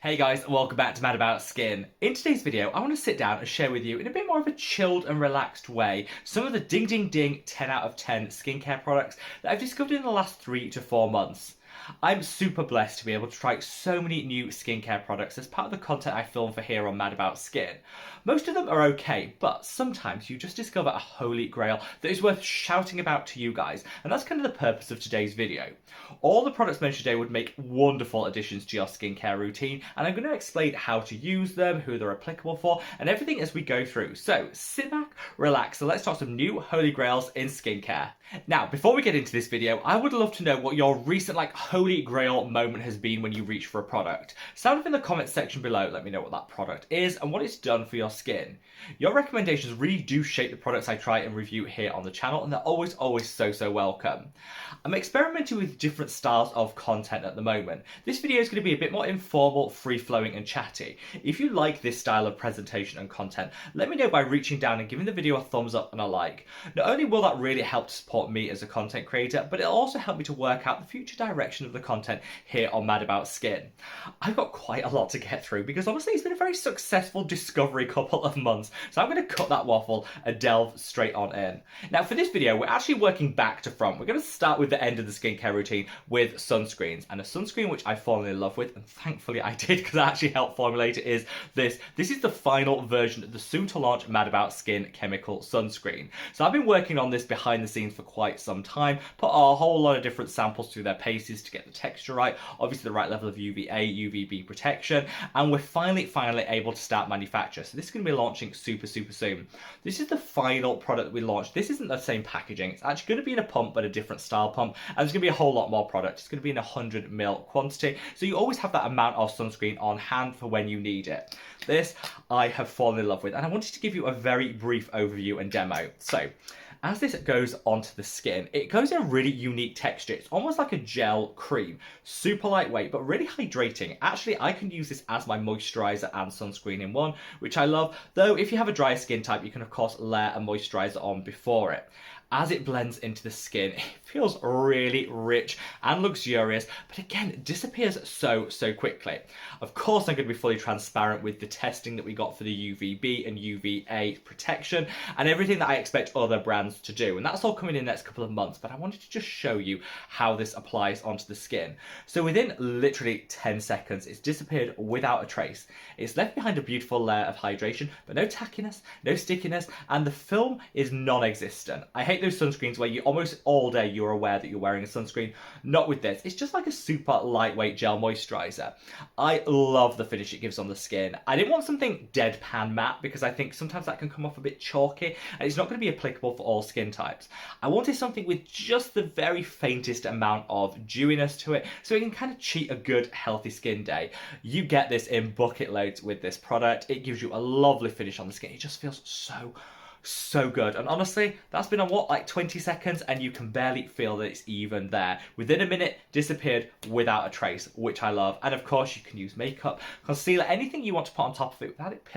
Hey guys, welcome back to Mad About Skin. In today's video, I want to sit down and share with you in a bit more of a chilled and relaxed way some of the ding ding ding 10 out of 10 skincare products that I've discovered in the last 3 to 4 months. I'm super blessed to be able to try so many new skincare products as part of the content I film for here on Mad About Skin. Most of them are okay, but sometimes you just discover a holy grail that is worth shouting about to you guys, and that's kind of the purpose of today's video. All the products mentioned today would make wonderful additions to your skincare routine, and I'm going to explain how to use them, who they're applicable for, and everything as we go through. So sit back, relax, and let's talk some new holy grails in skincare. Now, before we get into this video, I would love to know what your recent holy grail moment has been when you reach for a product. Sound off in the comments section below, let me know what that product is and what it's done for your skin. Your recommendations really do shape the products I try and review here on the channel, and they're always so welcome. I'm experimenting with different styles of content at the moment. This video is going to be a bit more informal, free-flowing and chatty. If you like this style of presentation and content, let me know by reaching down and giving the video a thumbs up and a like. Not only will that really help to support me as a content creator, but it'll also help me to work out the future direction of the content here on Mad About Skin. I've got quite a lot to get through because honestly it's been a very successful discovery couple of months, so I'm going to cut that waffle and delve straight on in. Now for this video we're actually working back to front. We're going to start with the end of the skincare routine with sunscreens, and a sunscreen which I've fallen in love with, and thankfully I did because I actually helped formulate it, is this. This is the final version of the soon to launch Mad About Skin chemical sunscreen. So I've been working on this behind the scenes for quite some time, put a whole lot of different samples through their paces to get the texture right, obviously the right level of UVA, UVB protection, and we're finally able to start manufacture. So this is going to be launching super soon. This is the final product that we launched. This isn't the same packaging. It's actually going to be in a pump, but a different style pump, and there's going to be a whole lot more product. It's going to be in 100ml quantity, so you always have that amount of sunscreen on hand for when you need it. This I have fallen in love with, and I wanted to give you a very brief overview and demo. So as this goes onto the skin, it goes in a really unique texture. It's almost like a gel cream, super lightweight, but really hydrating. Actually, I can use this as my moisturiser and sunscreen in one, which I love. Though, if you have a dry skin type, you can of course layer a moisturiser on before it. As it blends into the skin, it feels really rich and luxurious, but again, it disappears so quickly. Of course, I'm going to be fully transparent with the testing that we got for the UVB and UVA protection and everything that I expect other brands to do. And that's all coming in the next couple of months, but I wanted to just show you how this applies onto the skin. So within literally 10 seconds, it's disappeared without a trace. It's left behind a beautiful layer of hydration, but no tackiness, no stickiness, and the film is non-existent. I hate those sunscreens where you almost all day you're aware that you're wearing a sunscreen. Not with this. It's just like a super lightweight gel moisturiser. I love the finish it gives on the skin. I didn't want something deadpan matte because I think sometimes that can come off a bit chalky and it's not going to be applicable for all skin types. I wanted something with just the very faintest amount of dewiness to it so it can kind of cheat a good healthy skin day. You get this in bucket loads with this product. It gives you a lovely finish on the skin. It just feels so good, and honestly that's been on what, like 20 seconds, and you can barely feel that it's even there. Within a minute, disappeared without a trace, which I love. And of course you can use makeup, concealer, anything you want to put on top of it without it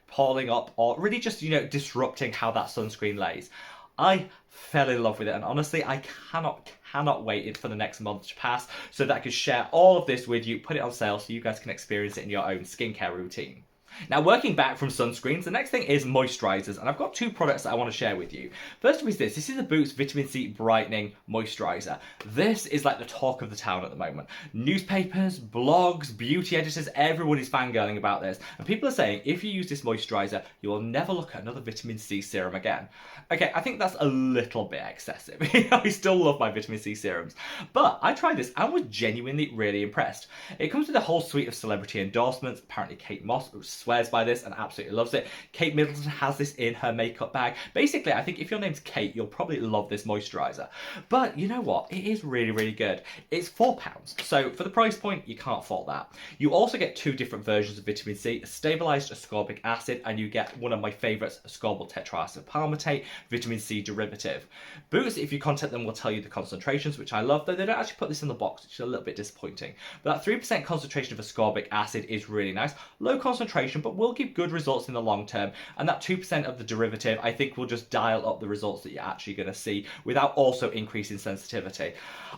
piling up or really just disrupting how that sunscreen lays. I fell in love with it, and honestly I cannot wait for the next month to pass so that I can share all of this with you, put it on sale so you guys can experience it in your own skincare routine. Now, working back from sunscreens, the next thing is moisturisers, and I've got 2 products that I want to share with you. First is this. This is the Boots Vitamin C Brightening Moisturiser. This is like the talk of the town at the moment. Newspapers, blogs, beauty editors, everyone is fangirling about this. And people are saying if you use this moisturiser, you will never look at another vitamin C serum again. Okay, I think that's a little bit excessive. I still love my vitamin C serums. But I tried this and was genuinely really impressed. It comes with a whole suite of celebrity endorsements. Apparently Kate Moss swears by this and absolutely loves it. Kate Middleton has this in her makeup bag. Basically, I think if your name's Kate, you'll probably love this moisturiser. But you know what? It is really good. It's £4, so for the price point, you can't fault that. You also get 2 different versions of vitamin C, a stabilised ascorbic acid, and you get one of my favourites, ascorbyl tetraacid palmitate, vitamin C derivative. Boots, if you contact them, will tell you the concentrations, which I love, though they don't actually put this in the box, which is a little bit disappointing. But that 3% concentration of ascorbic acid is really nice. Low concentration concentration, but will give good results in the long term. And that 2% of the derivative, I think, will just dial up the results that you're actually going to see without also increasing sensitivity.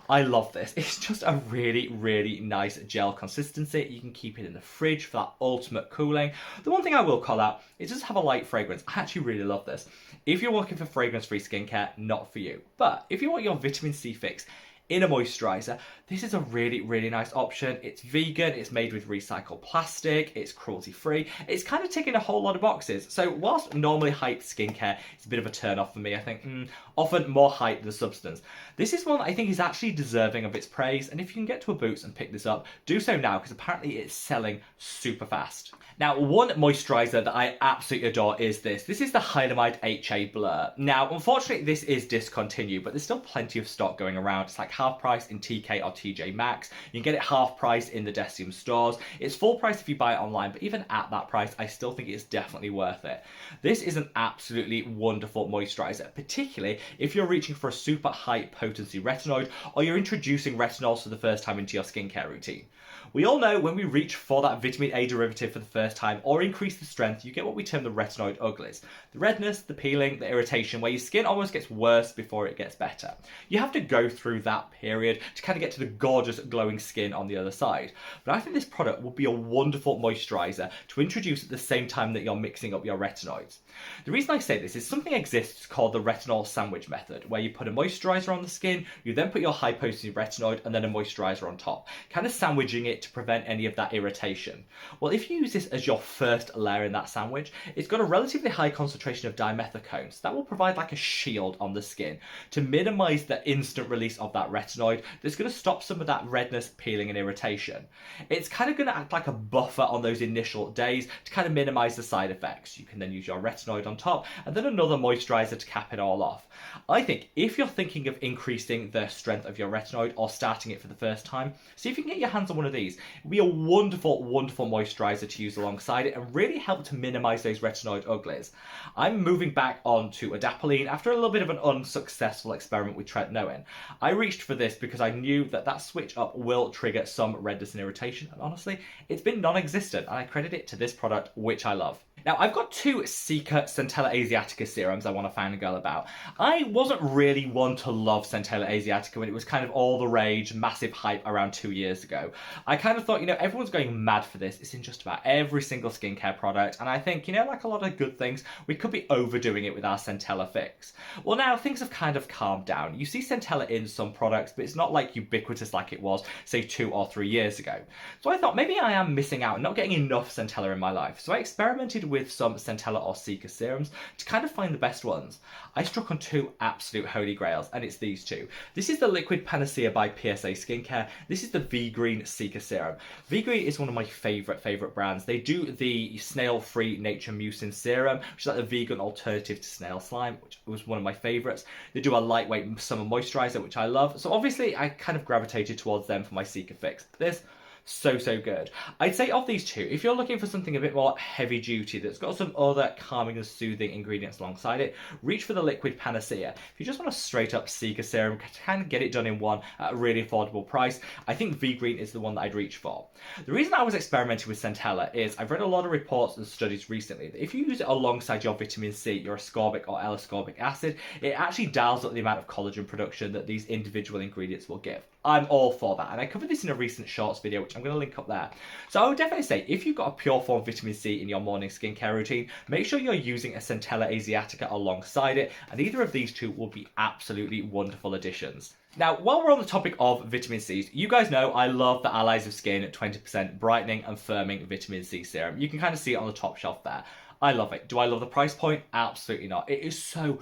I love this. It's just a really, really nice gel consistency. You can keep it in the fridge for that ultimate cooling. The one thing I will call out, it does have a light fragrance. I actually really love this. If you're looking for fragrance-free skincare, not for you. But if you want your vitamin C fix in a moisturiser, this is a really, really nice option. It's vegan, it's made with recycled plastic, it's cruelty-free. It's kind of ticking a whole lot of boxes. So whilst normally hyped skincare is a bit of a turn-off for me, I think, often more hype than substance. This is one that I think is actually deserving of its praise, and if you can get to a Boots and pick this up, do so now, because apparently it's selling super fast. Now, one moisturiser that I absolutely adore is this. This is the Hylamide HA Blur. Now, unfortunately, this is discontinued, but there's still plenty of stock going around. It's like half price in TK or TJ Maxx. You can get it half price in the Decium stores. It's full price if you buy it online, but even at that price, I still think it's definitely worth it. This is an absolutely wonderful moisturiser, particularly if you're reaching for a super high potency retinoid or you're introducing retinols for the first time into your skincare routine. We all know when we reach for that vitamin A derivative for the first time or increase the strength, you get what we term the retinoid uglies. The redness, the peeling, the irritation, where your skin almost gets worse before it gets better. You have to go through that period to kind of get to the gorgeous glowing skin on the other side. But I think this product will be a wonderful moisturiser to introduce at the same time that you're mixing up your retinoids. The reason I say this is something exists called the retinol sandwich method, where you put a moisturiser on the skin, you then put your high potency retinoid and then a moisturiser on top, kind of sandwiching it to prevent any of that irritation. Well, if you use this as your first layer in that sandwich, it's got a relatively high concentration of dimethicones. That will provide like a shield on the skin to minimize the instant release of that retinoid. That's going to stop some of that redness, peeling and irritation. It's kind of going to act like a buffer on those initial days to kind of minimize the side effects. You can then use your retinoid on top and then another moisturizer to cap it all off. I think if you're thinking of increasing the strength of your retinoid or starting it for the first time, see if you can get your hands on one of these. It'll be a wonderful, wonderful moisturizer to use alongside it and really help to minimize those retinoid uglies. I'm moving back onto adapalene after a little bit of an unsuccessful experiment with tretinoin. I reached for this because I knew that that switch up will trigger some redness and irritation, and honestly, it's been non-existent, and I credit it to this product, which I love. Now, I've got two cica Centella Asiatica serums I want to fangirl about. I wasn't really one to love Centella Asiatica when it was kind of all the rage, massive hype around 2 years ago. I kind of thought, everyone's going mad for this. It's in just about every single skincare product, and I think, like a lot of good things, we could be overdoing it with our Centella fix. Well, now things have kind of calmed down. You see Centella in some products, but it's not like ubiquitous like it was, say, 2 or 3 years ago. So I thought maybe I am missing out and not getting enough Centella in my life. So I experimented with some Centella or cica serums to kind of find the best ones. I struck on two absolute holy grails, and it's these two. This is the Liquid Panacea by PSA Skincare. This is the V-Green Cica Serum. V-Green is one of my favourite brands. They do the snail-free Nature Mucin Serum, which is like the vegan alternative to snail slime, which was one of my favourites. They do a lightweight summer moisturiser, which I love. So obviously I kind of gravitated towards them for my Cica fix. This so good. I'd say of these two, if you're looking for something a bit more heavy duty that's got some other calming and soothing ingredients alongside it, reach for the Liquid Panacea. If you just want a straight up Cica serum, can get it done in one at a really affordable price, I think V-Green is the one that I'd reach for. The reason I was experimenting with Centella is I've read a lot of reports and studies recently that if you use it alongside your vitamin C, your ascorbic or L-ascorbic acid, it actually dials up the amount of collagen production that these individual ingredients will give. I'm all for that, and I covered this in a recent shorts video, which I'm going to link up there. So I would definitely say, if you've got a pure form vitamin C in your morning skincare routine, make sure you're using a Centella Asiatica alongside it, and either of these two will be absolutely wonderful additions. Now, while we're on the topic of vitamin C's, you guys know I love the Allies of Skin 20% brightening and firming vitamin C serum. You can kind of see it on the top shelf there. I love it. Do I love the price point? Absolutely not. It is so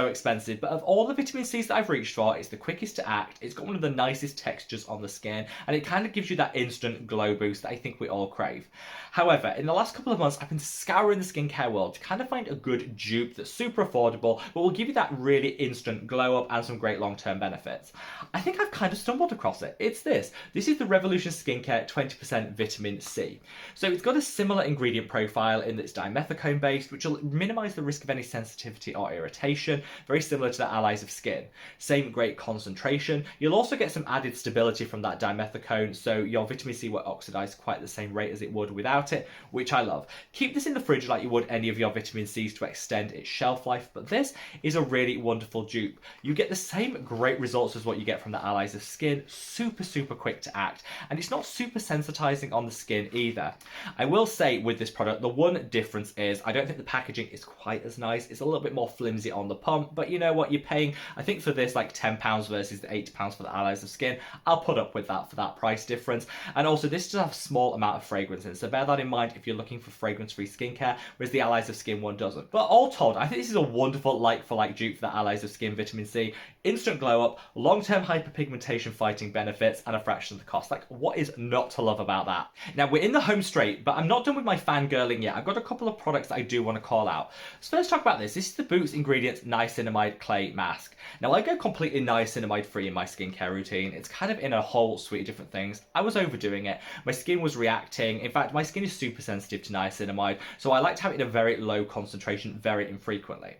expensive. But of all the vitamin C's that I've reached for, it's the quickest to act. It's got one of the nicest textures on the skin, and it kind of gives you that instant glow boost that I think we all crave. However, in the last couple of months, I've been scouring the skincare world to kind of find a good dupe that's super affordable, but will give you that really instant glow up and some great long-term benefits. I think I've kind of stumbled across it. It's this. This is the Revolution Skincare 20% vitamin C. So it's got a similar ingredient profile in that it's dimethicones silicone based, which will minimize the risk of any sensitivity or irritation, very similar to the Allies of Skin. Same great concentration. You'll also get some added stability from that dimethicone, so your vitamin C won't oxidize quite the same rate as it would without it, which I love. Keep this in the fridge like you would any of your vitamin C's to extend its shelf life, but this is a really wonderful dupe. You get the same great results as what you get from the Allies of Skin, super quick to act, and it's not super sensitizing on the skin either. I will say with this product, the one difference is I don't think the packaging is quite as nice. It's a little bit more flimsy on the pump, but you know what, you're paying, I think for this like £10 versus the £80 for the Allies of Skin. I'll put up with that for that price difference. And also this does have a small amount of fragrance in it, so bear that in mind if you're looking for fragrance-free skincare, whereas the Allies of Skin one doesn't. But all told, I think this is a wonderful like-for-like dupe for the Allies of Skin vitamin C. Instant glow up, long-term hyperpigmentation fighting benefits, and a fraction of the cost. Like, what is not to love about that? Now, we're in the home straight, but I'm not done with my fangirling yet. I've got a couple of products that I do want to call out. So let's talk about this. This is the Boots Ingredients Niacinamide Clay Mask. Now, I go completely niacinamide free in my skincare routine. It's kind of in a whole suite of different things. I was overdoing it. My skin was reacting. In fact, my skin is super sensitive to niacinamide, so I like to have it in a very low concentration very infrequently.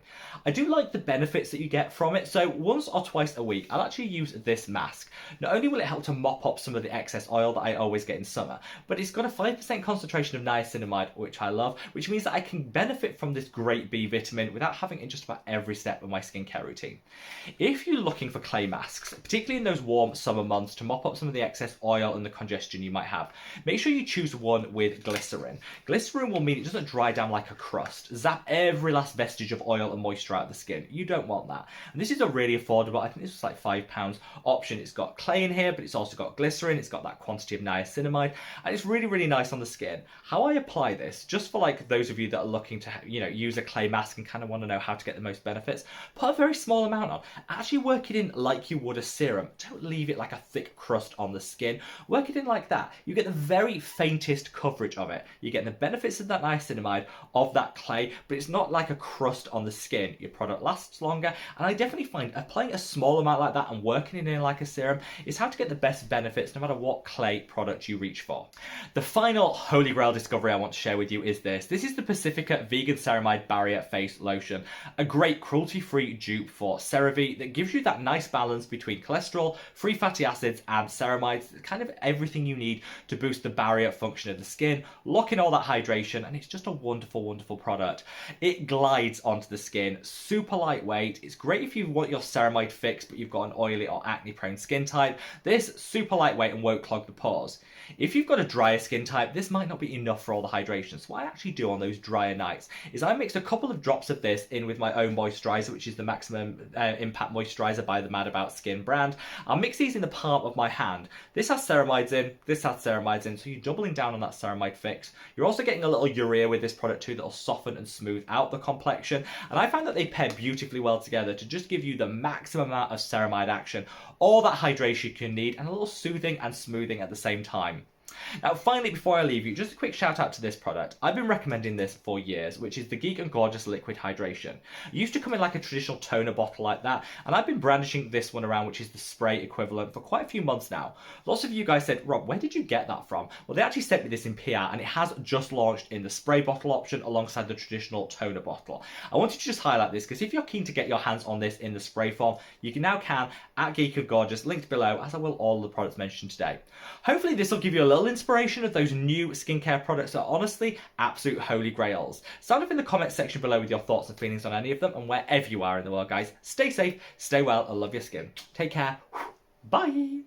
I do like the benefits that you get from it. So once or twice a week, I'll actually use this mask. Not only will it help to mop up some of the excess oil that I always get in summer, but it's got a 5% concentration of niacinamide, which I love, which means that I can benefit from this great B vitamin without having it in just about every step of my skincare routine. If you're looking for clay masks, particularly in those warm summer months to mop up some of the excess oil and the congestion you might have, make sure you choose one with glycerin. Glycerin will mean it doesn't dry down like a crust, zap every last vestige of oil and moisture out of the skin. You don't want that. And this is a really affordable, I think this was like £5 option. It's got clay in here, but it's also got glycerin. It's got that quantity of niacinamide, and it's really nice on the skin. How I apply this, just for like those of you that are looking to, use a clay mask and kind of want to know how to get the most benefits, put a very small amount on. Actually work it in like you would a serum. Don't leave it like a thick crust on the skin. Work it in like that. You get the very faintest coverage of it. You get the benefits of that niacinamide, of that clay, but it's not like a crust on the skin. Your product lasts longer, and I definitely find applying a small amount like that and working it in like a serum is how to get the best benefits no matter what clay product you reach for. The final holy grail discovery I want to share with you is this. This is the Pacifica Vegan Ceramide Barrier Face Lotion. A great cruelty-free dupe for CeraVe that gives you that nice balance between cholesterol, free fatty acids, and ceramides. Kind of everything you need to boost the barrier function of the skin, lock in all that hydration, and it's just a wonderful product. It glides onto the skin, super lightweight. It's great if you want your ceramide fix but you've got an oily or acne prone skin type. This super lightweight and won't clog the pores. If you've got a drier skin type, this might not be enough for all the hydration. So what I actually do on those drier nights is I mix a couple of drops of this in with my own moisturiser, which is the Maximum Impact Moisturiser by the Mad About Skin brand. I'll mix these in the palm of my hand. This has ceramides in, this has ceramides in, so you're doubling down on that ceramide fix. You're also getting a little urea with this product too that'll soften and smooth out the complexion. And I find that they pair beautifully well together to just give you the maximum amount of ceramide action, all that hydration you can need, and a little soothing and smoothing at the same time. Now finally, before I leave you, just a quick shout out to this product. I've been recommending this for years, which is the Geek and Gorgeous Liquid Hydration. It used to come in like a traditional toner bottle like that, and I've been brandishing this one around, which is the spray equivalent, for quite a few months now. Lots of you guys said, Rob, where did you get that from? Well, they actually sent me this in PR, and it has just launched in the spray bottle option alongside the traditional toner bottle. I wanted to just highlight this because if you're keen to get your hands on this in the spray form, you can now at Geek and Gorgeous, linked below, as I will all the products mentioned today. Hopefully this will give you a little inspiration of those new skincare products that are honestly absolute holy grails. Sound off in the comments section below with your thoughts and feelings on any of them, and wherever you are in the world, guys, stay safe, stay well, and love your skin. Take care. Bye.